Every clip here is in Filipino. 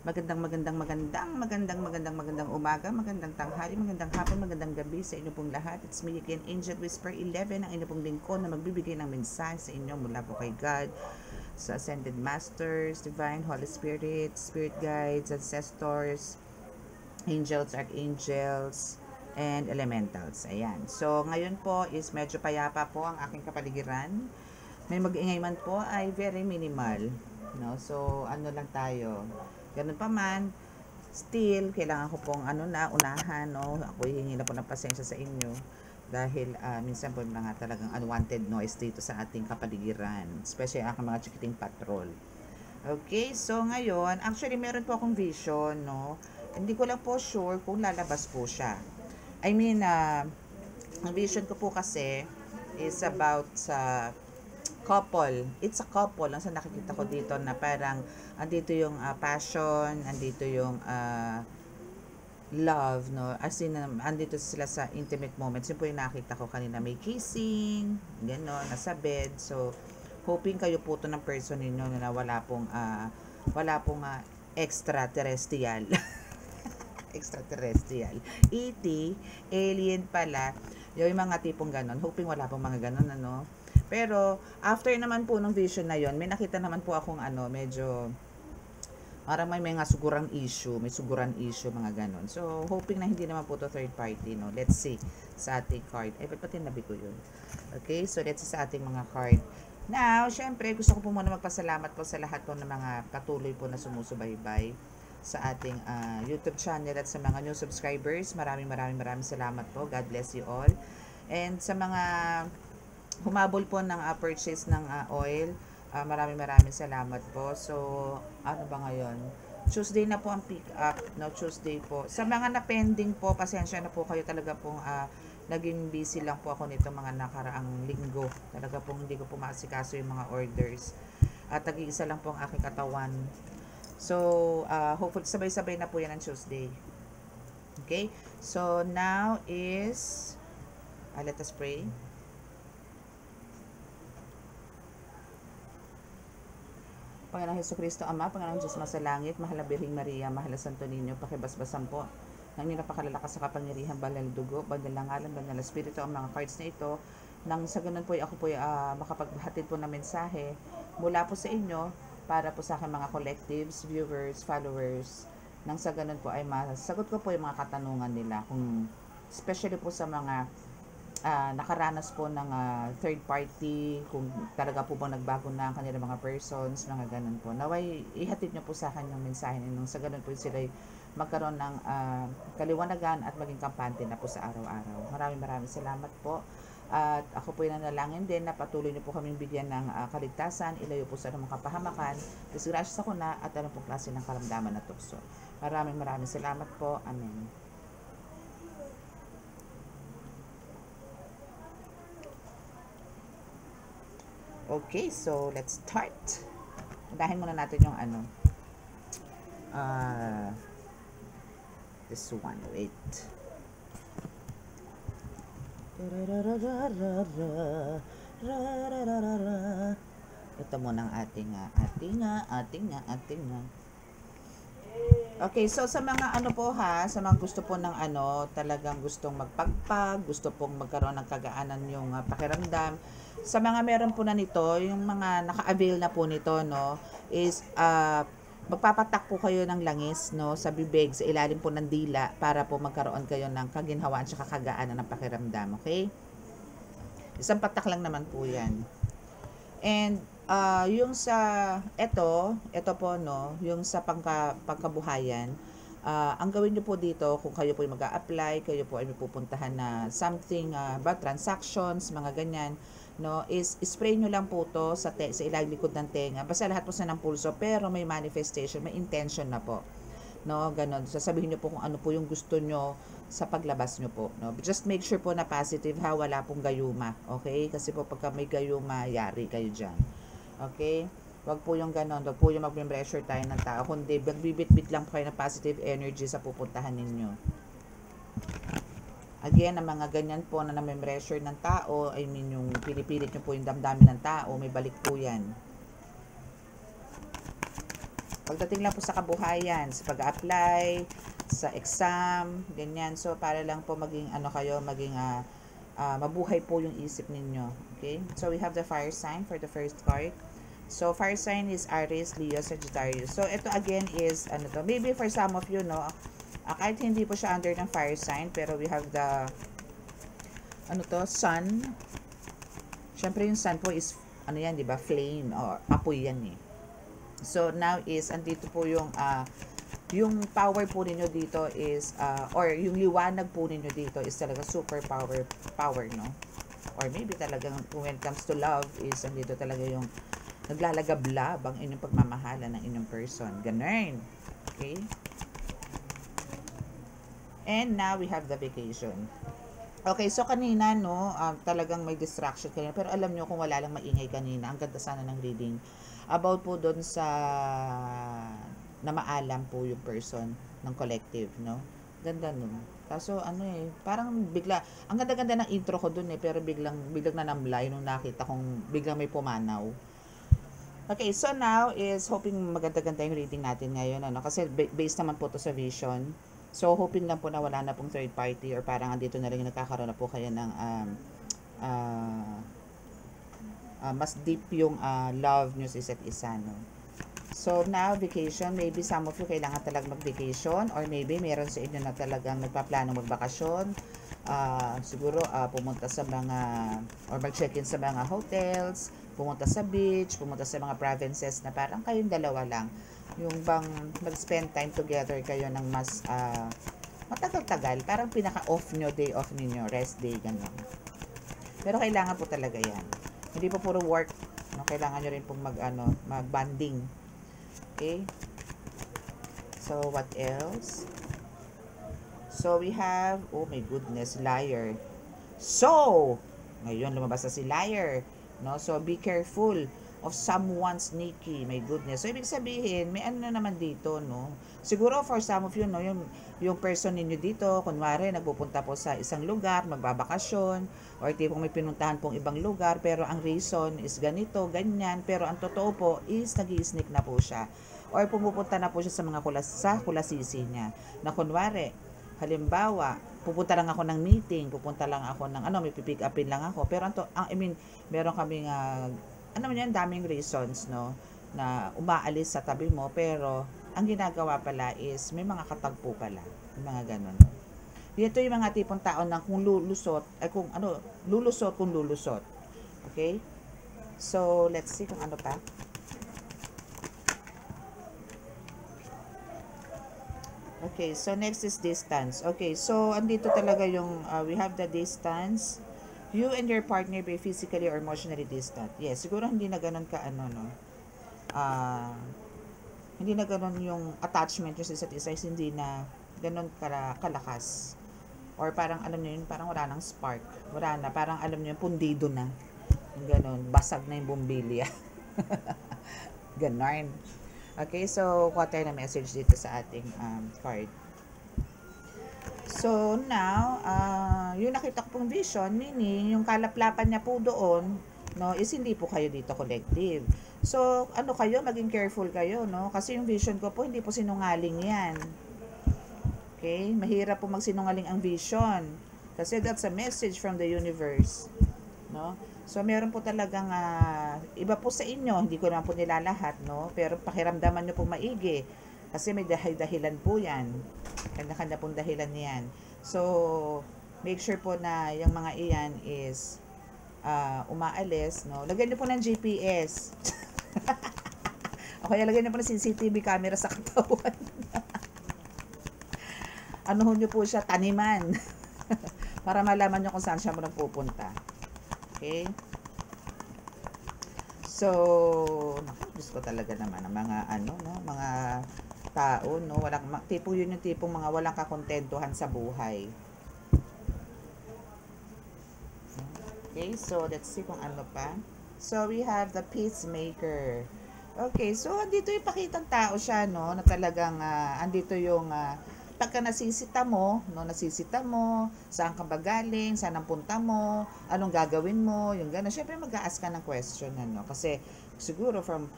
Magandang umaga, magandang tanghali, magandang hapon, magandang gabi sa inyo pong lahat. It's me again, Angel Whisper 11, ang inyo pong lingkod na magbibigay ng mensahe sa inyo mula po kay God, sa Ascended Masters, Divine, Holy Spirit, Spirit Guides, Ancestors, Angels, Archangels, and Elementals. Ayan. So, ngayon po is medyo payapa po ang aking kapaligiran. May mag-ingay man po ay very minimal. No? So, ano lang tayo. Ganun pa man, still, kailangan ko pong unahan, no? Ako hihingi na po ng pasensya sa inyo dahil minsan po mga talagang unwanted noise dito sa ating kapaligiran, especially ang mga chikiting patrol. Okay, so ngayon, actually meron po akong vision, no? Hindi ko lang po sure kung lalabas po siya. I mean, ang vision ko po kasi is about sa couple. It's a couple. Ang sa nakikita ko dito na parang andito yung passion, andito yung love, no? As in, andito sila sa intimate moments. Yun po yung nakita ko kanina. May kissing, gano'n, nasa bed. So, hoping kayo po to ng person ninyo na wala pong extraterrestrial. Extraterrestrial. ET, alien pala. Yung mga tipong gano'n. Hoping wala pong mga gano'n, ano? Pero, after naman po ng vision na yon, may nakita naman po akong medyo, parang may mga sugurang issue, mga ganon. So, hoping na hindi naman po to third party, no? Let's see sa ating card. Ba't pati nabi ko yun? Okay, so let's see sa ating mga card. Now, syempre, gusto ko po muna magpasalamat po sa lahat po ng mga patuloy po na sumusubaybay sa ating YouTube channel at sa mga new subscribers. Maraming salamat po. God bless you all. And sa mga humabol po ng purchase ng oil, maraming salamat po. So, ano ba ngayon? Tuesday na po ang pick up, no? Tuesday po. Sa mga na-pending po, pasensya na po kayo, talaga pong naging busy lang po ako nito mga nakaraang linggo. Talaga pong hindi ko po maasikaso yung mga orders. At tag-iisa lang po ang aking katawan. So, hopefully sabay-sabay na po yan ang Tuesday. Okay? So, now is let us pray. Panginoong Hesukristo, Ama, Panginoong Diyos Masalangit, Mahal na Birhing Maria, Mahal na Santo Niño, pakibasbasan po ng inyong napakalalakas sa kapangyarihan, banal na dugo, banal na ngalan, banal na espiritu, ang mga cards na ito, nang sa ganun po ako po makapaghatid po ng mensahe mula po sa inyo, para po sa aking mga collectives, viewers, followers, nang sa ganun po ay masagot ko po yung mga katanungan nila, kung especially po sa mga nakaranas po ng third party, kung talaga po bang nagbago na ang kanilang mga persons, mga ganun po. Naway, ihatid nyo po sa akin yung mensahe ninyo. Sa ganun po sila magkaroon ng kaliwanagan at maging kampante na po sa araw-araw. Maraming salamat po. At ako po nanalangin din na patuloy niyo po kaming bigyan ng kaligtasan, ilayo po sa anumang kapahamakan, disgrasyas ako na at anong pong klase ng karamdaman na tukso. Maraming salamat po. Amen. Okay, so let's start. Unahin muna natin yung this one. Wait. Ito muna ang ating Okay, so sa mga po sa mga gusto po ng talagang gustong magpagpag, gusto pong magkaroon ng kagaanan yung pakiramdam, sa mga meron po na nito, yung mga naka-avail na po nito, no, is magpapatak po kayo ng langis, no, sa bibig, sa ilalim po ng dila, para po magkaroon kayo ng kaginhawaan at kagaanan ng pakiramdam, okay? Isang patak lang naman po yan. And yung sa ito po, no, yung sa pagkabuhayan, ang gawin niyo po dito, kung kayo po ay mag-a-apply, kayo po ay pupuntahan na something about transactions, mga ganyan, no, is spray nyo lang po to sa ilalim likod ng tenga. Basta lahat po sa ng pulso, pero may manifestation, may intention na po. No, ganon. Sasabihin nyo po kung ano po yung gusto nyo sa paglabas nyo po. No? Just make sure po na positive ha, wala pong gayuma. Okay? Kasi po pagka may gayuma, yari kayo dyan. Okay? Wag po yung ganon. Wag po yung mag-pressure tayo ng tao. Kundi, magbibit-bit lang po kayo ng positive energy sa pupuntahan ninyo. Again, ang mga ganyan po na na-pressure ng tao, I mean yung pinipilit nyo po yung damdamin ng tao, may balik po yan. Pagdating lang po sa kabuhayan, sa pag-apply, sa exam, ganyan. So, para lang po maging ano kayo, maging mabuhay po yung isip ninyo. Okay? So, we have the fire sign for the first card. So, fire sign is Aries, Leo, Sagittarius. So, ito again is, ano to, maybe for some of you, no, kahit hindi po siya under ng fire sign, pero we have the, ano to, sun. Siyempre yung sun po is, ano yan, di ba, flame, or apoy yan eh. So, now is, andito po yung power po ninyo dito is, or yung liwanag po ninyo dito is talaga super power, no? Or maybe talagang, when it comes to love, is, andito talaga yung, naglalagablab ang inyong pagmamahala ng inyong person. Ganun. Okay? And now, we have the vacation. Okay, so kanina, no, talagang may distraction kanina. Pero alam nyo, kung wala lang maingay kanina, ang ganda sana ng reading. About po doon sa na maalam po yung person ng collective, no? Ganda nun. Kaso ano parang bigla, ang ganda-ganda ng intro ko dun pero biglang na namlay nung nakita kong biglang may pumanaw. Okay, so now is hoping maganda-ganda yung reading natin ngayon, ano? Kasi based naman po to sa vision. So, hoping lang po na wala na pong third party or parang andito na rin nagkakaroon na po kayo ng mas deep yung love nyo sa isa't isa, no? So, now, vacation. Maybe some of you kailangan talagang mag-vacation or maybe meron sa inyo na talagang nagpaplano magbakasyon. Siguro, pumunta sa mga or mag-check-in sa mga hotels, pumunta sa beach, pumunta sa mga provinces na parang kayong dalawa lang. Yung bang mag-spend time together kayo ng mas matagal-tagal. Parang pinaka-off nyo, day off ninyo, rest day, gano'n. Pero kailangan po talaga yan. Hindi po puro work. No? Kailangan nyo rin pong mag-bonding. Okay? So, what else? So, we have, oh my goodness, liar. So, ngayon lumabas na si liar. No? So, be careful of someone sneaky. My goodness. So, ibig sabihin, may ano na naman dito, no? Siguro, for some of you, no, yung person ninyo dito, kunwari, nagpupunta po sa isang lugar, magbabakasyon, or tipong may pinuntahan pong ibang lugar, pero ang reason is ganito, ganyan, pero ang totoo po is nag-i-sneak na po siya. Or pumupunta na po siya sa mga kulasisi niya. Na kunwari, halimbawa, pupunta lang ako ng meeting, pupunta lang ako ng, may pipick upin lang ako, pero meron kaming, daming reasons, no, na umaalis sa tabi mo, pero ang ginagawa pala is may mga katagpo pala, yung mga ganon. Dito yung mga tipong tao na kung lulusot, kung lulusot. Okay? So, let's see kung ano pa. Okay, so next is distance. Okay, so andito talaga yung, we have the distance. You and your partner be physically or emotionally distant. Yes, siguro hindi na ganun ka hindi na ganun yung attachment nyo sa isa't isa, hindi na ganun kalakas. Or parang alam nyo yun, parang wala nang spark. Wala na, parang alam nyo yun, pundido na. Yung ganun, basag na yung bumbilya. Ganon. Okay, so kuha tayo na message dito sa ating card. So, now, yung nakita ko pong vision, meaning, yung kalaplapan niya po doon, no, is hindi po kayo dito collective. So, maging careful kayo, no? Kasi yung vision ko po, hindi po sinungaling yan. Okay? Mahirap po magsinungaling ang vision. Kasi that's a message from the universe. No? So, meron po talagang, iba po sa inyo, hindi ko naman po nilalahat, no? Pero pakiramdaman nyo po maigi. Kasi may dahilan po yan. Kanya-kanya pong dahilan yan. So, make sure po na yung mga iyan is umaalis, no? Lagyan nyo po ng GPS. O kaya lagyan nyo po ng CCTV camera sa katawan. Anuhon nyo po siya, taniman. Para malaman nyo kung saan siya mo nagpupunta. Okay? So, Diyos ko talaga naman ang mga mga tao, no, yun yung tipong mga walang kakontentuhan sa buhay. Okay, so let's see kung ano pa. So we have the peacemaker. Okay, so andito yung pakitang tao siya, no, na talagang andito yung pagka nasisita mo, saan ka ba galing, saan ang punta mo, anong gagawin mo, yung gano'n. Syempre mag-a-ask ka ng question, ano, kasi siguro from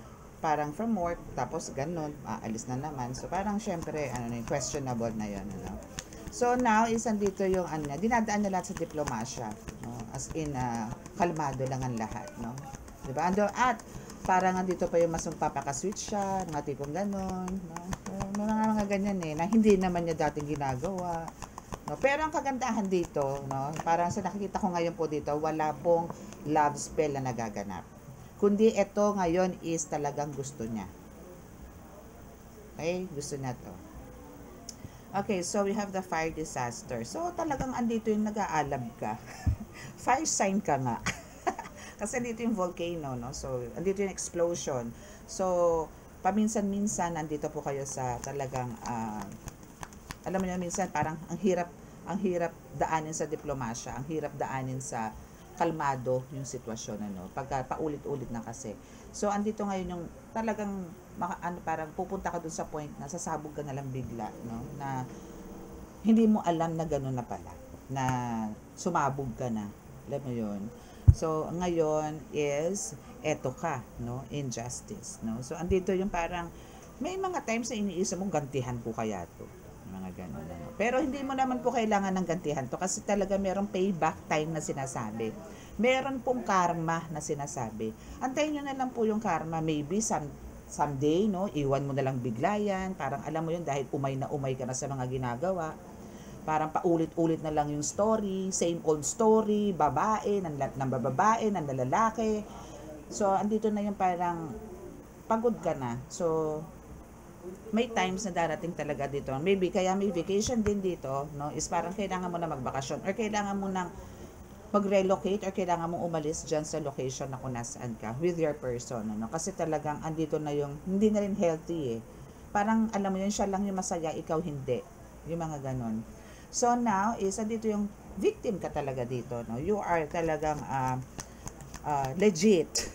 parang from work, tapos ganun, aalis na naman. So, parang syempre, questionable na yun, ano. So, now, is andito yung, dinadaan na lahat sa diplomasya, no? As in, kalmado lang ang lahat, no? Diba? At, parang andito pa yung mas magpapaka-sweet siya, mga tipong ganun, no? May mga ganyan na hindi naman niya dating ginagawa, no? Pero ang kagandahan dito, no? Parang sa nakikita ko ngayon po dito, wala pong love spell na nagaganap. Kundi ito ngayon is talagang gusto niya. Okay? Gusto niya to. Okay, so we have the fire disaster. So talagang andito yung nag-aalab ka. Fire sign ka nga. Kasi andito yung volcano, no? So, andito yung explosion. So, paminsan-minsan andito po kayo sa talagang alam mo niyo minsan parang ang hirap daanin sa diplomasya, ang hirap daanin sa kalmado yung sitwasyon, ano, pagka paulit-ulit na kasi. So andito ngayon yung talagang parang pupunta ka dun sa point na sasabog ka na lang bigla, no, na hindi mo alam na gano'n na pala, na sumabog ka na, alam mo yun. So ngayon is eto ka, no, injustice, no. So andito yung parang may mga times na iniisip mo gantihan ko kaya to, mga ganun, ano. Pero hindi mo naman po kailangan ng gantihan to kasi talaga merong payback time na sinasabi. Meron pong karma na sinasabi. Antayin nyo na lang po yung karma. Maybe someday, no, iwan mo na lang bigla yan. Parang alam mo yun dahil umay na umay ka na sa mga ginagawa. Parang paulit-ulit na lang yung story. Same old story. Babae, ng babae, ng lalaki. So, andito na yung parang pagod ka na. So, may times na darating talaga dito. Maybe kaya may vacation din dito, no? Is parang kailangan mo na magbakasyon or kailangan mo nang mag-relocate or kailangan mong umalis dyan sa location na kung nasaan ka with your person, ano? Kasi talagang andito na yung hindi na rin healthy Parang alam mo yun, siya lang yung masaya, ikaw hindi. Yung mga ganon. So now is andito yung victim ka talaga dito, no? You are talagang legit.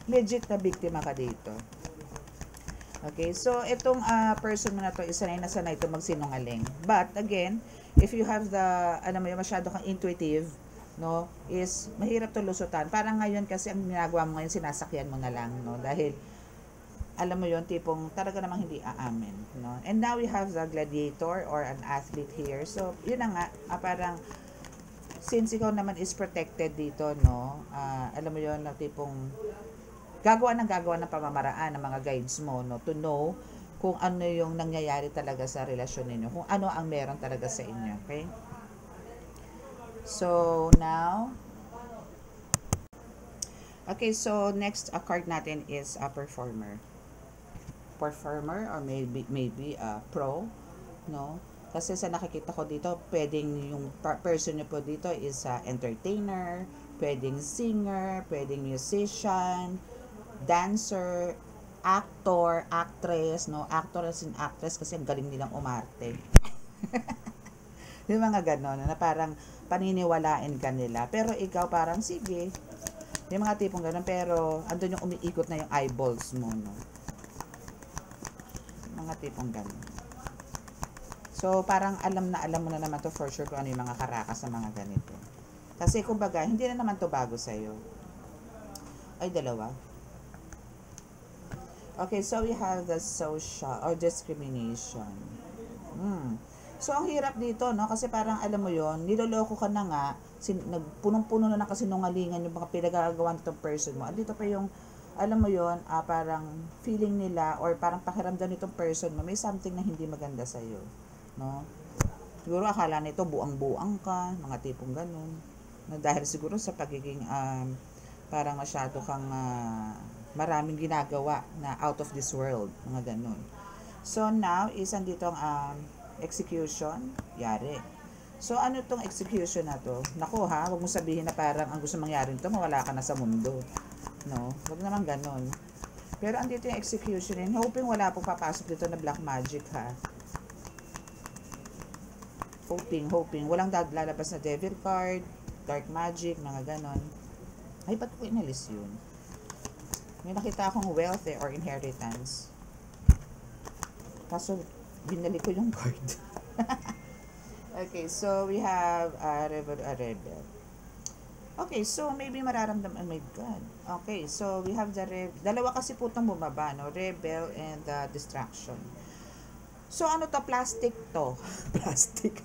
legit na biktima ka dito. Okay, so itong person mo na to, sanay na sanay to magsinungaling. But again, if you have the, masyado kang intuitive, no, is mahirap to lusutan. Parang ngayon kasi ang ginagawa mo ngayon, sinasakyan mo na lang, no, dahil alam mo yon tipong talaga namang hindi aamin, no. And now we have the gladiator or an athlete here. So, yun na nga, parang since ikaw naman is protected dito, no, alam mo yon na tipong gagawa ng pamamaraan ng mga guides mo, no, to know kung ano yung nangyayari talaga sa relasyon ninyo, kung ano ang meron talaga sa inyo, okay? So, now, okay, so next card natin is a performer. Performer or maybe a pro, no? Kasi sa nakikita ko dito, pwedeng yung person nyo po dito is entertainer, pwedeng singer, pwedeng musician, dancer, actor, actress, no? Actor as in actress kasi ang galing nilang umarte. Yung mga ganon, na parang paniniwalain ka nila. Pero ikaw parang, sige. Yung mga tipong ganon, pero andun yung umiikot na yung eyeballs mo, no? Mga tipong ganon. So, parang alam mo na naman to for sure kung ano yung mga karakas sa mga ganito. Kasi kumbaga, hindi na naman to bago sa'yo. Ay, dalawa. Okay, so we have the social or discrimination. So, ang hirap dito, no? Kasi parang, alam mo yon, niloloko ka na nga, punong-puno na kasinungalingan yung mga pinagagawa nitong person mo. Andito pa yung, alam mo yon, parang feeling nila or parang pakiramdam nitong person mo, may something na hindi maganda sa'yo, no? Siguro akala nito buang-buang ka, mga tipong ganun. No? Dahil siguro sa pagiging, parang masyado kang, maraming ginagawa na out of this world, mga ganun. So now is andito ang execution, yari. So ano tong execution na to? Naku ha, wag mo sabihin na parang ang gusto mangyari nito, mawala ka na sa mundo. No, wag naman ganun. Pero andito yung execution and hoping wala pong papasok dito na black magic ha. Hoping. Walang lalabas na devil card, dark magic, mga ganon. Ay, ba't ko inalis yun? May nakita akong wealth or inheritance. Kaso, binali ko yung card. Okay, so we have a rebel. Okay, so maybe mararamdaman, oh my God. Okay, so we have the dalawa kasi po itong bumaba, no? Rebel and the distraction. So ano to, plastic to. Plastic.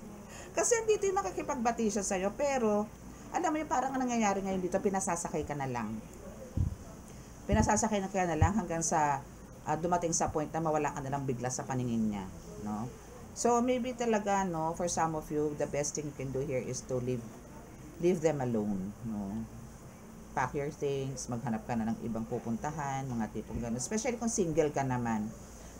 Kasi andito yung nakikipagbati siya sa'yo, pero alam mo yung parang nangyayari ngayon dito, pinasasakay ka na lang. Pinasasakay na ka na lang hanggang sa dumating sa point na mawala ka na lang bigla sa paningin niya, no? So maybe talaga, no, for some of you, the best thing you can do here is to leave them alone, no? Pack your things, maghanap ka na ng ibang pupuntahan, mga tipong gano'n. Especially kung single ka naman.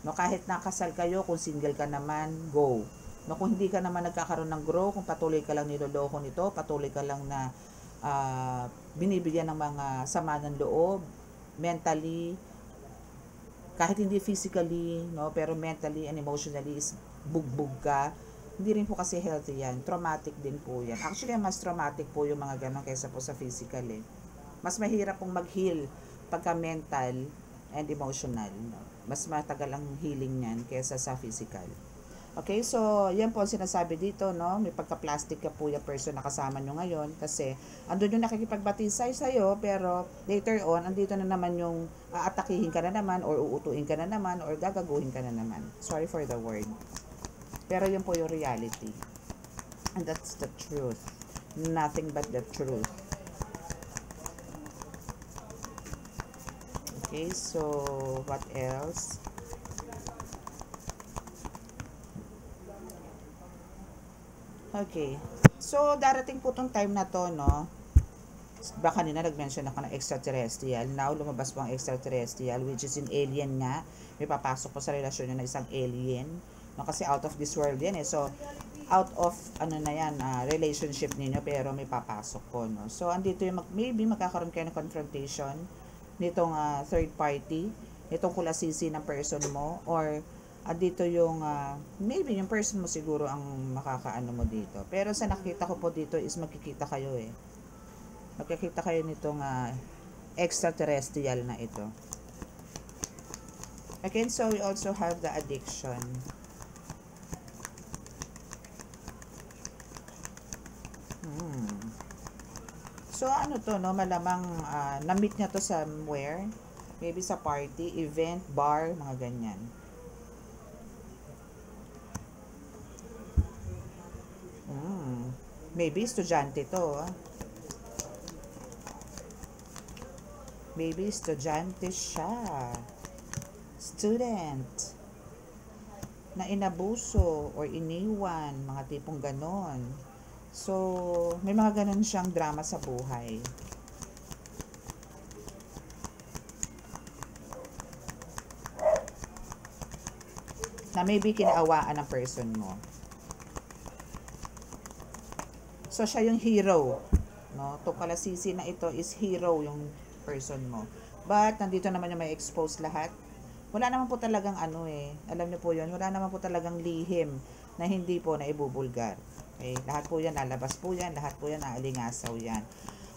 No, kahit nakasal kayo, kung single ka naman, go. No, kung hindi ka naman nagkakaroon ng grow, kung patuloy ka lang niloloko nito, patuloy ka lang na binibigyan ng mga sama ng loob, mentally, kahit hindi physically, no, pero mentally and emotionally is bugbog ka, hindi rin po kasi healthy yan. Traumatic din po yan. Actually, mas traumatic po yung mga ganon kaysa po sa physical eh. Mas mahirap pong mag-heal pagka mental and emotional. No? Mas matagal ang healing niyan kaysa sa physical. Okay, so yan po ang sinasabi dito, no? May pagka-plastic ka po yung person na kasama nyo ngayon kasi andun yung nakikipagbatisay sa'yo pero later on, andito na naman yung aatakihin ka na naman or uutuin ka na naman or gagaguhin ka na naman. Sorry for the word. Pero yun po yung reality. And that's the truth. Nothing but the truth. Okay, so what else? Okay. So, darating po tong time na to, no? Baka kanina nag-mention ako ng extraterrestrial. Now, lumabas po ang extraterrestrial, which is in alien nga. May papasok po sa relasyon nyo na isang alien. No, kasi out of this world yan eh. So, out of, ano na yan, relationship ninyo, pero may papasok po, no? So, andito yung, maybe magkakaroon kayo ng confrontation nitong third party, nitong kulasisi ng person mo, or dito yung maybe yung person mo siguro ang makakaano mo dito. Pero sa nakita ko po dito is magkikita kayo eh. Magkikita kayo nitong extraterrestrial na ito. Again, so we also have the addiction. So ano to, no, malamang na-meet niya to somewhere, maybe sa party, event, bar, mga ganyan. Maybe estudyante to. Maybe estudyante siya. Student na inabuso or iniwan, mga tipong ganon. So, may mga ganon siyang drama sa buhay. Na maybe kinaawaan ng person mo. So, siya yung hero. No? Itong kalasisi na ito is hero yung person mo. But, nandito naman yung may expose lahat. Wala naman po talagang ano eh. Alam niyo po yun, wala naman po talagang lihim na hindi po na ibubulgar. Okay? Lahat po yan, lalabas po yan, lahat po yan, aalingasaw yan.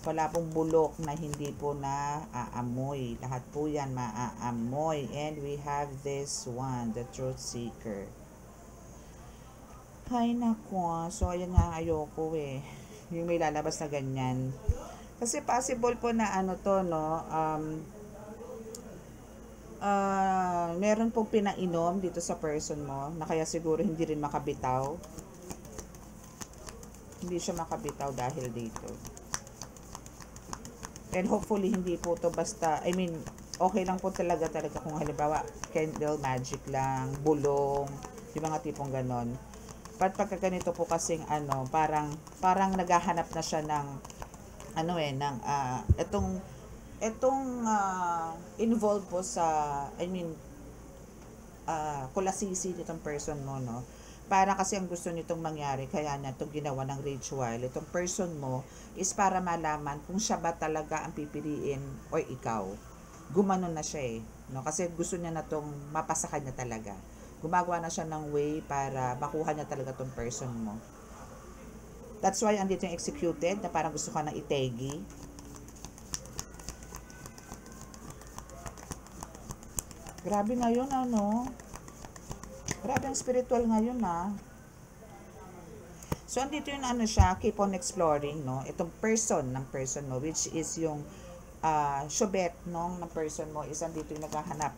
Wala pong bulok na hindi po na aamoy. Lahat po yan maaamoy. And we have this one, the truth seeker. Hay nako. So, ayan nga, ayoko eh. Yung may lalabas na ganyan. Kasi possible po na ano to, no, meron pong pinainom dito sa person mo na kaya siguro hindi rin makabitaw. Hindi siya makabitaw dahil dito. And hopefully hindi po to basta, I mean, okay lang po talaga kung halimbawa candle magic lang, bulong, yung mga tipong ganon. But pagka ganito po kasing ano, parang naghahanap na siya ng ano eh, ng etong involved po sa, I mean, kulasisi nitong person mo, no? Para kasi ang gusto nitong mangyari, kaya niya itong ginawa ng ritual, itong person mo, is para malaman kung siya ba talaga ang pipiliin or ikaw. Gumanon na siya eh. No? Kasi gusto niya na itong mapasa kanya talaga. Gumagawa na siya ng way para makuha niya talaga itong person mo. That's why andito yung executed, na parang gusto ka ng itegi. Grabe ngayon, ano? Grabe ang spiritual ngayon, ha? So, andito yung ano siya, keep on exploring, no? Itong ng person mo, which is yung syubet, no, ng person mo, is andito yung naghahanap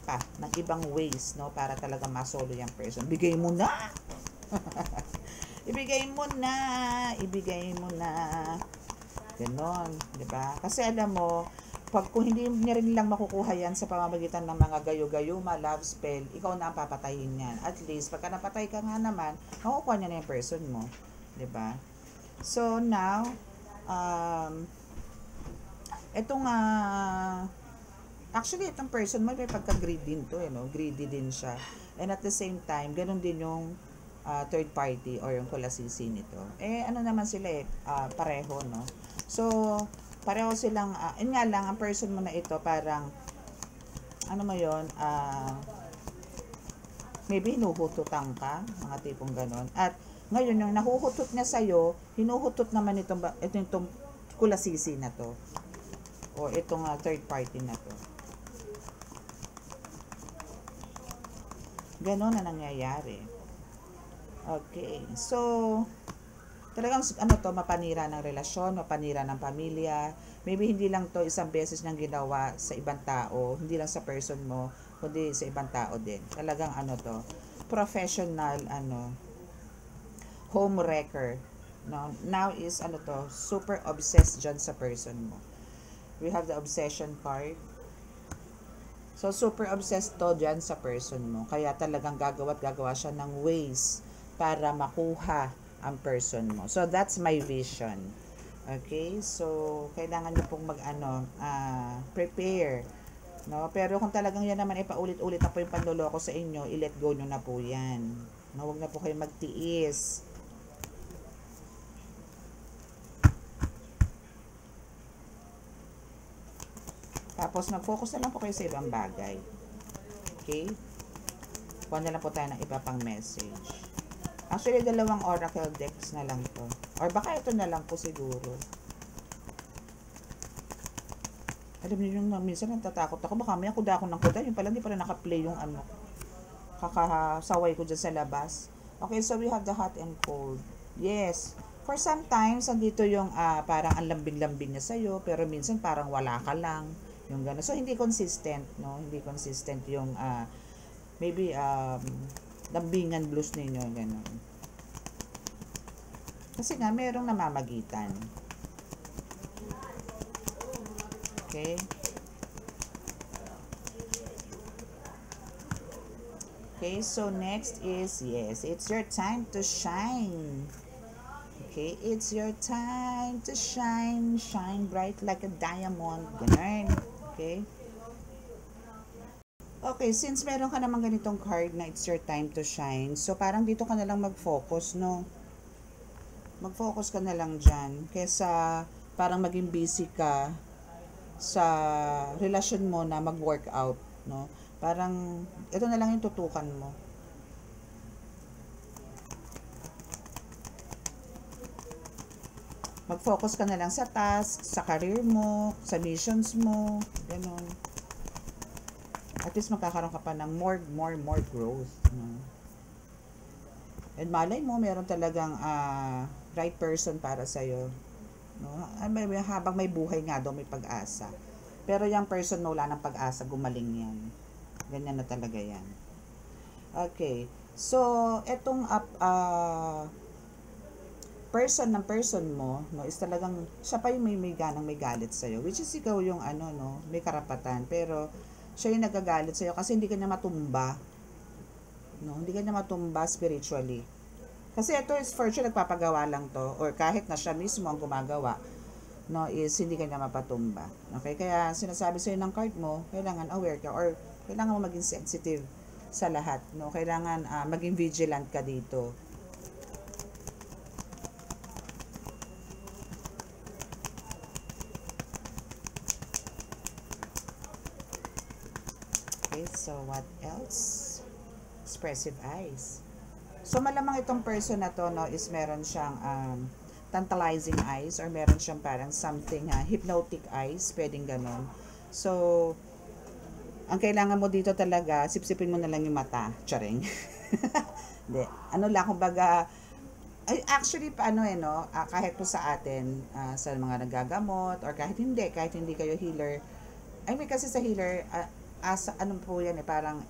pa ng ibang ways, no, para talaga masolo yung person. Bigay mo na! ibigay mo na! Ibigay mo na! Ganon, di ba? Kasi alam mo, kung hindi niya rin lang makukuha yan sa pamamagitan ng mga gayo-gayuma, love spell, ikaw na ang papatayin yan. At least, pagka napatay ka nga naman, makukuha niya na yung person mo. Di ba? So, now, itong, actually, itong person mo, may pagka-greedy din to, no? Greedy din siya. And at the same time, ganun din yung third party or yung kulasisi nito. Ano naman sila pareho, no? So, pareho silang, yun nga lang, ang person mo na ito, parang, ano mo yun, maybe hinuhututan ka, mga tipong ganon. At, ngayon, yung nahuhutot niya sa'yo, hinuhutot naman itong kulasisi na to. O itong third party na to. Ganon na nangyayari. Okay. So, talagang mapanira ng relasyon, mapanira ng pamilya. Maybe hindi lang to isang beses nang ginawa sa ibang tao, hindi lang sa person mo, kundi sa ibang tao din. Talagang professional home wrecker. No? Now is super obsessed dyan sa person mo. We have the obsession card. So, super obsessed to dyan sa person mo. Kaya talagang gagawa siya ng ways para makuha ang person mo. So, that's my vision. Okay? So, kailangan nyo pong prepare. No? Pero kung talagang yan naman paulit-ulit na po yung panloloko sa inyo, i-let go nyo na po yan. No? Huwag na po kayo magtiis. Tapos, nag-focus na lang po kayo sa ibang bagay. Okay? Kuha na lang po tayo ng iba pang message. Actually, dalawang oracle decks na lang to. Or baka ito na lang po siguro. Alam niyo yung minsan natatakot ako. Baka may kuda ako ng kuda. Yung pala, hindi pala naka-play yung kakasaway ko dyan sa labas. Okay, so we have the hot and cold. Yes. For sometimes, andito yung parang ang lambing-lambing niya sa'yo. Pero minsan parang wala ka lang. Yung gano'n. So, hindi consistent, no? Hindi consistent yung maybe lambingan blues ninyo, gano'n. Kasi nga, merong namamagitan. Okay? Okay, so next is, yes, it's your time to shine. Okay, it's your time to shine. Shine bright like a diamond. Ganun. Okay? Okay, since meron ka naman ganitong card na it's your time to shine, so parang dito ka na lang mag-focus, no? Mag-focus ka na lang dyan. Kesa parang maging busy ka sa relasyon mo na mag-workout, no? Parang, ito na lang yung tutukan mo. Mag-focus ka na lang sa task, sa career mo, sa missions mo, ganun. At least magkakaroon ka pa ng more growth. No? And malay mo, meron talagang right person para sa'yo. No? Habang may buhay nga daw, may pag-asa. Pero yung person mo, wala ng pag-asa, gumaling yan. Ganyan na talaga yan. Okay. So, etong person mo, no, is talagang, siya pa yung may ganang may galit sa'yo. Which is ikaw yung may karapatan. Pero, siya yung nagagalit sa'yo kasi hindi ka niya matumba. No? Hindi ka niya matumba spiritually. Kasi ito is for sure nagpapagawa lang to. Or kahit na siya mismo ang gumagawa, no, is hindi ka niya mapatumba. Okay? Kaya sinasabi sa'yo ng card mo, kailangan aware ka or kailangan mo maging sensitive sa lahat. No? Kailangan maging vigilant ka dito. So, what else? Expressive eyes. So, malamang itong person na to, no, is meron siyang tantalizing eyes or meron siyang parang something, hypnotic eyes. Pwedeng ganon. So, ang kailangan mo dito talaga, sipsipin mo na lang yung mata. Charing. Hindi. Kumbaga, Ay, actually, paano no, kahit po sa atin, sa mga nagagamot, or kahit hindi kayo healer, I mean, kasi sa healer, as, ano po yan parang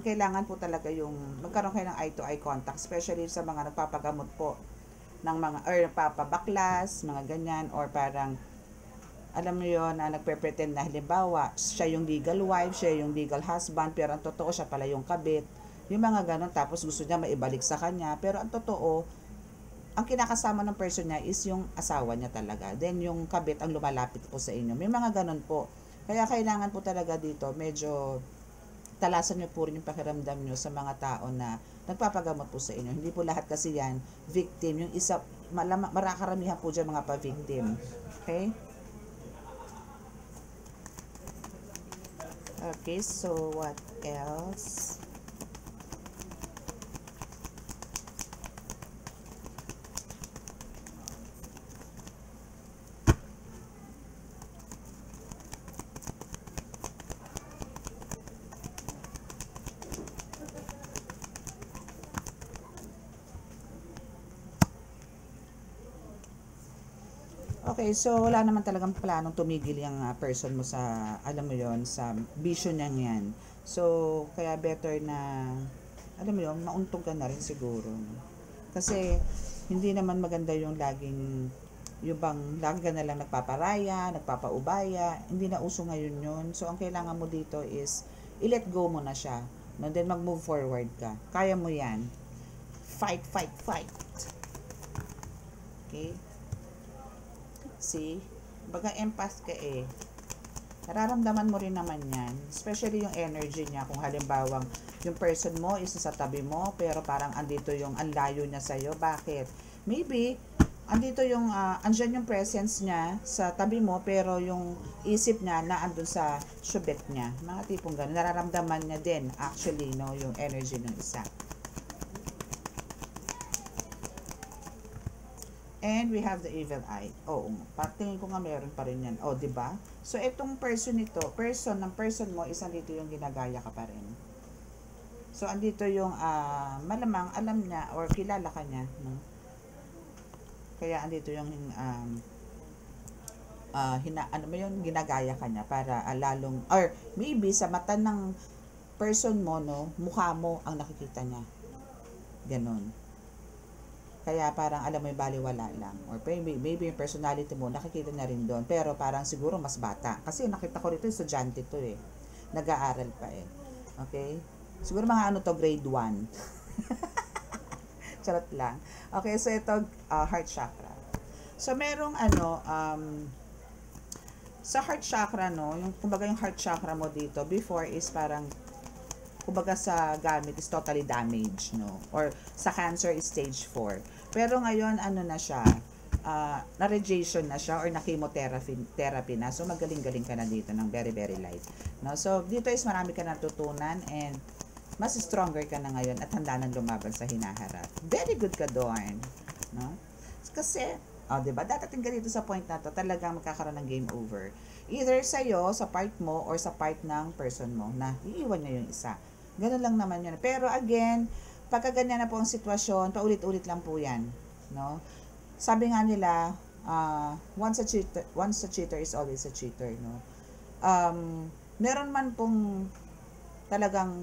kailangan po talaga yung magkaroon kayo ng eye-to-eye contact, especially sa mga nagpapagamot po ng mga, or nagpapabaklas, mga ganyan, or parang, alam mo yon na nagpe-pretend na halimbawa, siya yung legal wife, siya yung legal husband, pero ang totoo siya pala yung kabit. Yung mga ganon, tapos gusto niya maibalik sa kanya, pero ang totoo, ang kinakasama ng person niya is yung asawa niya talaga. Then yung kabit ang lumalapit po sa inyo. May mga ganon po. Kaya kailangan po talaga dito, medyo talasan niyo po rin yung pakiramdam niyo sa mga tao na nagpapagamot po sa inyo. Hindi po lahat kasi yan victim. Yung isa, marakaramihan po dyan mga pa-victim. Okay? Okay, so what else? Okay, so wala naman talagang planong tumigil yung person mo sa, alam mo yon, sa vision niya yan. So, kaya better na, alam mo yon, mauntog ka na rin siguro. Kasi, hindi naman maganda yung laging, yung bang, lagi ka na lang nagpaparaya, nagpapaubaya, hindi na uso ngayon yun. So, ang kailangan mo dito is, i-let go mo na siya. No? Then, mag-move forward ka. Kaya mo yan. Fight, fight, fight. Okay? See? Baga empath ka eh. Nararamdaman mo rin naman yan. Especially yung energy niya. Kung halimbawang yung person mo is sa tabi mo, pero parang andito yung anlayo niya sa'yo. Bakit? Maybe, andito yung, andyan yung presence niya sa tabi mo, pero yung isip niya na andun sa syubet niya. Mga tipong gano'n. Nararamdaman niya din, actually, no, yung energy ng isa. And we have the evil eye. Oo, tingin ko nga meron pa rin yan. O, di ba? So, itong person ng person mo, is andito yung ginagaya ka pa rin. So, andito yung, malamang alam niya or kilala ka niya, no? Kaya andito yung, ginagaya ka niya para lalong, or maybe sa mata ng person mo, no, mukha mo ang nakikita niya. Ganon. Kaya parang alam mo yung baliwala lang. Or maybe yung personality mo, nakikita na rin doon. Pero parang siguro mas bata. Kasi nakita ko rito, estudyante to eh. Nag-aaral pa eh. Okay? Siguro mga ano to, grade 1. Charot lang. Okay, so ito, heart chakra. So merong sa heart chakra, no, yung, kumbaga yung heart chakra mo dito, before is parang, kumbaga sa gamit is totally damaged, no? Or sa cancer is stage 4. Pero ngayon, ano na siya, na-radiation na siya or na-chemotherapy na. So, magaling-galing ka na dito ng very, very light. No? So, dito is marami ka natutunan and mas stronger ka na ngayon at handa nang lumaban sa hinaharap. Very good ka doon. No? Kasi, diba? Datating ka dito sa point na to, talagang magkakaroon ng game over. Either sa'yo, sa part mo, or sa part ng person mo na iiwan niya yung isa. Ganun lang naman yun. Pero again, pagka ganyan na po ang sitwasyon, paulit-ulit lang po yan. No? Sabi nga nila, once a cheater is always a cheater. No? Meron man pong talagang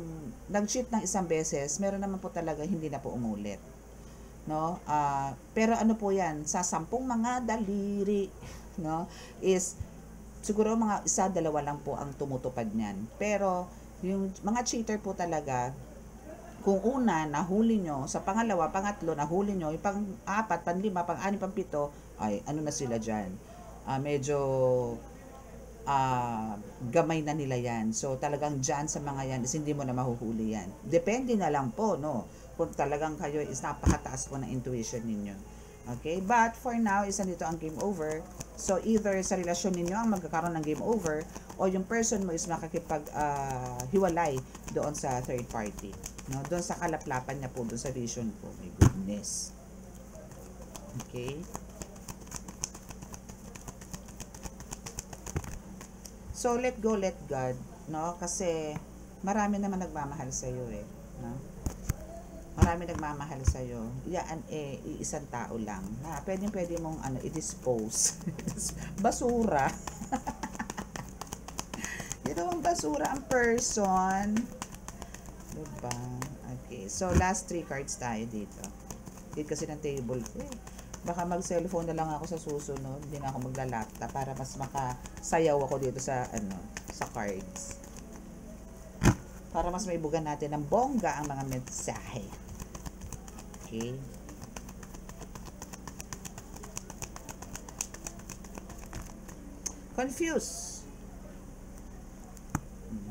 nag-cheat ng isang beses, meron naman po talaga hindi na po umulit. No? Pero ano po yan, sa 10 mga daliri, no, is siguro mga 1-2 lang po ang tumutupad niyan. Pero yung mga cheater po talaga, kung una, nahuli nyo, sa pangalawa, pangatlo, nahuli nyo, yung pang-4, pang-5, pang-6, pang-7, ay, ano na sila dyan? Medyo, gamay na nila yan. So, talagang dyan sa mga yan, is hindi mo na mahuhuli yan. Depende na lang po, no? Kung talagang kayo is napakataas po ng intuition ninyo. Okay? But, for now, is nandito ang game over. So, either sa relasyon ninyo ang magkakaroon ng game over, o yung person mo is makakipag-hiwalay doon sa third party. No, doon sa kalaplapan niya po, doon sa vision po. My goodness. Okay. So, let go, let God. No? Kasi, marami naman nagmamahal sa iyo eh. No? Marami nagmamahal sa'yo. Yan iisang tao lang. Na pwede mong i-dispose. Basura. Ito ang basura ang person. Diba? Okay. So, last 3 cards tayo dito. Dito kasi ng table ko eh. Baka mag-cellphone na lang ako sa susunod. Hindi na ako magla-laptop para mas makasayaw ako dito sa sa cards. Para mas maibugan natin ng bongga ang mga mensahe. Okay. Confused.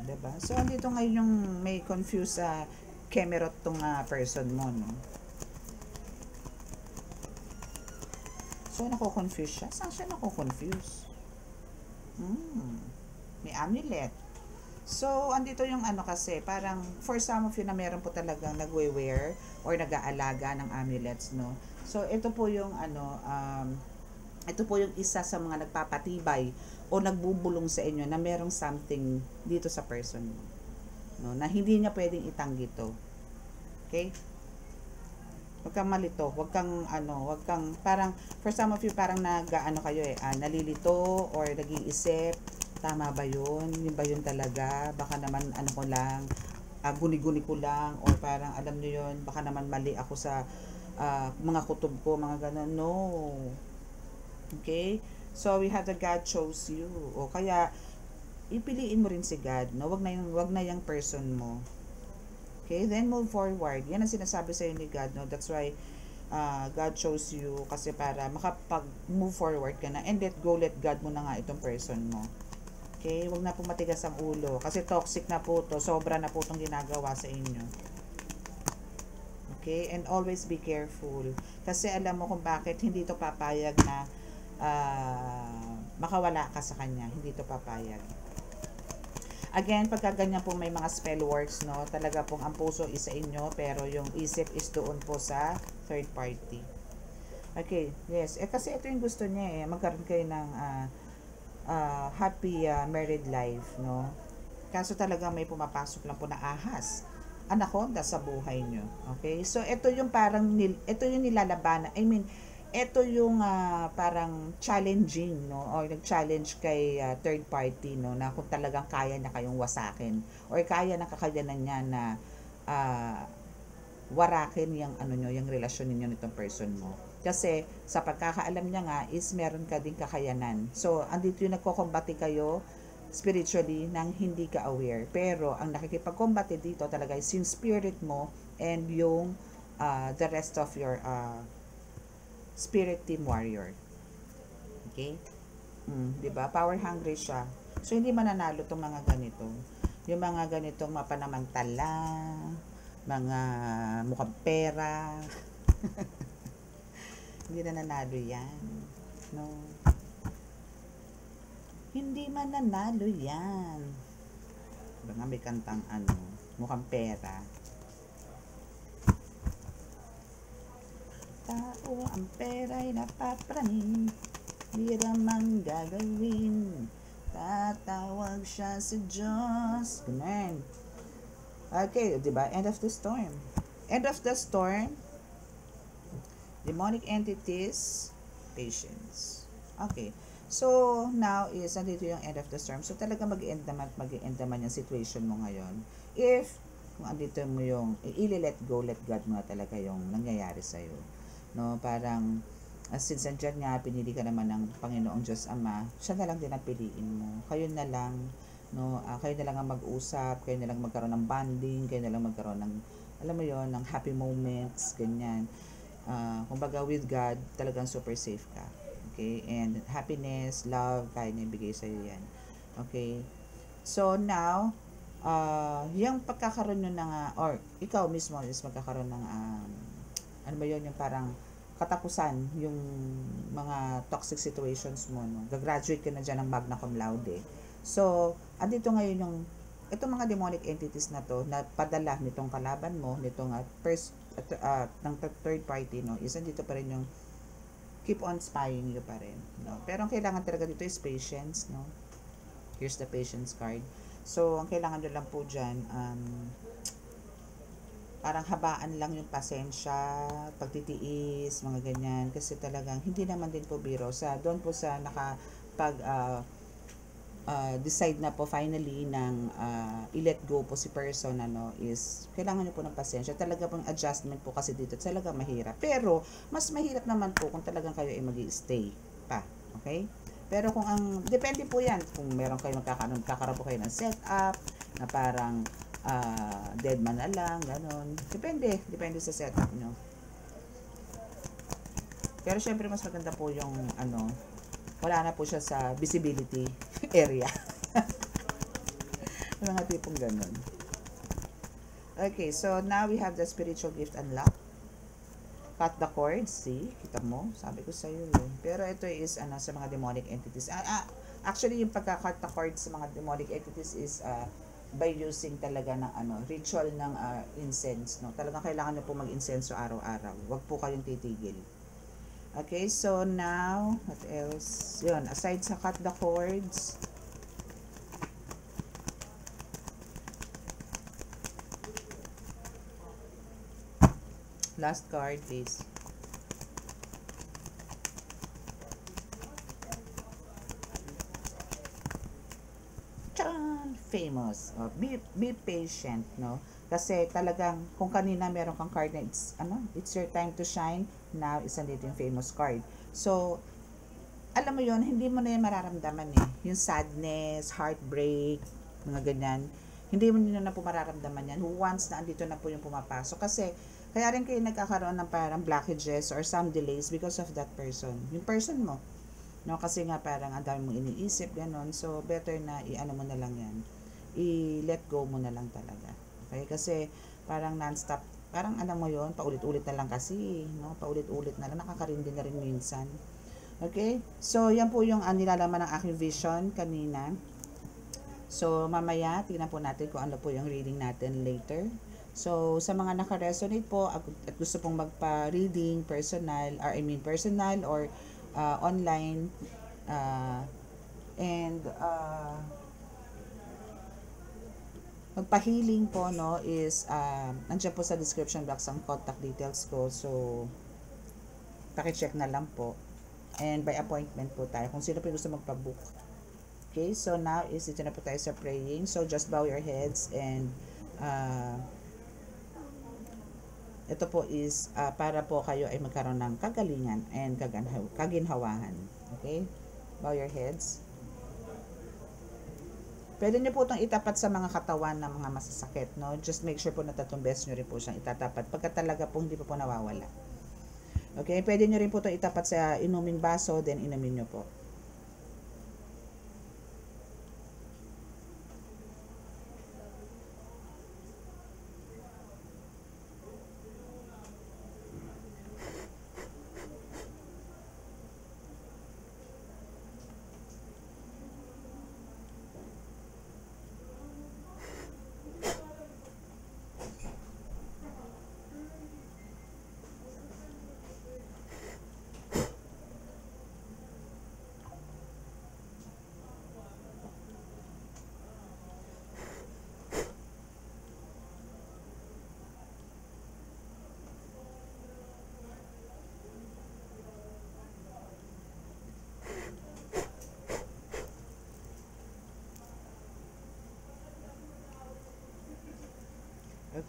Diba? So, andito ngayon yung may confused sa kemerot tong person mo, no? So, nako-confuse siya. Saan siya nako-confuse? May amulet. So, andito yung kasi, parang for some of you na meron po talagang nagwe-wear or nag-aalaga ng amulets, no? So, ito po yung ito po yung isa sa mga nagpapatibay o nagbubulong sa inyo na merong something dito sa person mo, no? Na hindi niya pwedeng itanggi to. Okay? Huwag kang malito, huwag kang parang for some of you parang kayo nalilito or nag-iisip. Tama ba yun? Yun ba yun talaga? Baka naman ko lang, guni-guni ko lang, or parang alam nyo yun, baka naman mali ako sa mga kutob ko, mga ganun. No. Okay? So, we have the God chose you. O kaya, ipiliin mo rin si God. No? Wag na yung person mo. Okay? Then, move forward. Yan ang sinasabi sa'yo ni God. No? That's why, God chose you kasi para makapag-move forward ka na and let God mo na nga itong person mo. Okay, wag na po matigas ang ulo kasi toxic na po to, sobra na po itong ginagawa sa inyo. Okay, and always be careful kasi alam mo kung bakit hindi to papayag na makawala ka sa kanya, hindi to papayag. Again, pagka ganyan po may mga spell works, no, talaga pong ang puso is sa inyo pero yung isip is doon po sa third party. Okay, yes, kasi ito yung gusto niya magkaroon kayo ng happy married life, no? Kaso talaga may pumapasok lang po na ahas, anaconda sa buhay nyo. Okay? So, ito yung parang, ito yung nilalabanan. I mean, ito yung parang challenging, no? O nag-challenge kay third party, no? Na kung talagang kaya na kayong wasakin or kaya na kakayanan niya na warakin yung yung relasyon ninyo nitong person mo. Kasi sa pagkakaalam niya nga is meron ka ding kakayanan. So, andito yung nagkokombate kayo spiritually nang hindi ka aware. Pero ang nakikipagkombate dito talaga is yung spirit mo and yung the rest of your spirit team warrior. Okay? 'Di ba? Power hungry siya. So, hindi mananalo tong mga ganito. Yung mga ganitong mapanamantala, mga mukhang pera. Hindi na nanalo yan. No. Hindi mananalo yan. Diba nga may kantang mukhang pera. Tao ang pera'y napapraning, di ramang gagawin. Tatawag siya sa Diyos. Ganun. Okay, diba? End of the storm. End of the storm. Demonic entities, patience. Okay. So, now is, andito yung end of the storm. So, talaga mag-end naman yung situation mo ngayon. If, kung andito mo yung, let go, let God mo talaga yung nangyayari sa'yo. No, parang, since andyan nga, pinili ka naman ng Panginoong Diyos Ama, siya na lang din ang piliin mo. Kayo na lang, no, kayo na lang ang mag-usap, kayo na lang magkaroon ng bonding, kayo na lang magkaroon ng, alam mo yon, ng happy moments, ganyan. Kumbaga with God, talagang super safe ka. Okay? And happiness, love, kaya niya ibigay sa'yo yan. Okay? So now, yung pagkakaroon nyo ng, or ikaw mismo is magkakaroon ng, ano ba yun, yung parang katapusan, yung mga toxic situations mo, no? Gagraduate ka na dyan ng magna cum laude. So, andito ngayon yung, itong mga demonic entities na to, na padala nitong kalaban mo, nitong ng third party, no, is dito pa rin yung keep on spying you pa rin, no. Pero ang kailangan talaga dito is patience, no. Here's the patience card. So, ang kailangan nyo lang po dyan, parang habaan lang yung pasensya, pagtitiis, mga ganyan. Kasi talagang hindi naman din po biro. Doon po sa nakapag decide na po finally ng i-let go po si person, is kailangan niyo po ng pasensya. Talaga pong adjustment po kasi dito talaga mahirap. Pero mas mahirap naman po kung talagang kayo ay magi-stay pa. Okay? Pero kung depende po yan, kung meron kayo magkakaroon po kayo ng setup, na parang dead man na lang, ganon. Depende sa setup nyo. Pero syempre mas maganda po yung wala na po siya sa visibility area. Mga tipong ganon. Okay, so now we have the spiritual gift unlock. Cut the cords, see? Kita mo? Sabi ko sa iyo yun. Pero ito is sa mga demonic entities. Actually, yung pagka-cut the cords sa mga demonic entities is by using talaga ng ritual ng incense, no? Talagang kailangan niyo po mag-incense araw-araw. Huwag po kayong titigil. Okay, so now, what else? Yun, aside sa cut the cords, last card, please. Chan! Famous. Be patient, no? Kasi talagang, kung kanina meron kang card na it's your time to shine, now isa dito yung famous card. So, alam mo yon, hindi mo na yan mararamdaman yung sadness, heartbreak, mga ganyan. Hindi mo na po mararamdaman yan once na andito na po yung pumapasok. Kasi, kaya rin kayo nagkakaroon ng parang blockages or some delays because of that person. Yung person mo. No, kasi nga parang ang dami mong iniisip, ganon. So, better na mo na lang yan. I-let go mo na lang talaga. Okay? Kasi, parang non-stop, parang alam mo yon, paulit-ulit na lang kasi, no? Paulit-ulit na lang, nakakarindi na rin minsan. Okay? So, yan po yung nilalaman ng aking vision kanina. So, mamaya, tingnan po natin kung ano po yung reading natin later. So, sa mga naka-resonate po at gusto pong magpa-reading, personal or online, and magpa-healing po, no, is nandiyan po sa description box ang contact details ko. So, paki-check na lang po. And by appointment po tayo kung sino po gusto magpa-book. Okay, so now is ito na po tayo sa praying. So, just bow your heads and ito po is para po kayo ay magkaroon ng kagalingan and kaginhawahan. Okay? Bow your heads. Pwede nyo po itong itapat sa mga katawan ng mga masasakit, no? Just make sure po na 3 beses nyo rin po siyang itatapat pagka talaga po hindi po nawawala. Okay? Pwede nyo rin po itong itapat sa inuming baso, then inumin nyo po.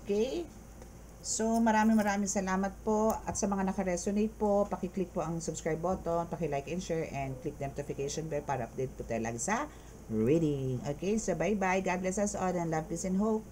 Okay? So, maraming salamat po. At sa mga naka-resonate po, paki-click po ang subscribe button, paki-like and share, and click the notification bell para update po tayo lagi sa reading. Okay? So, bye-bye. God bless us all and love, peace, and hope.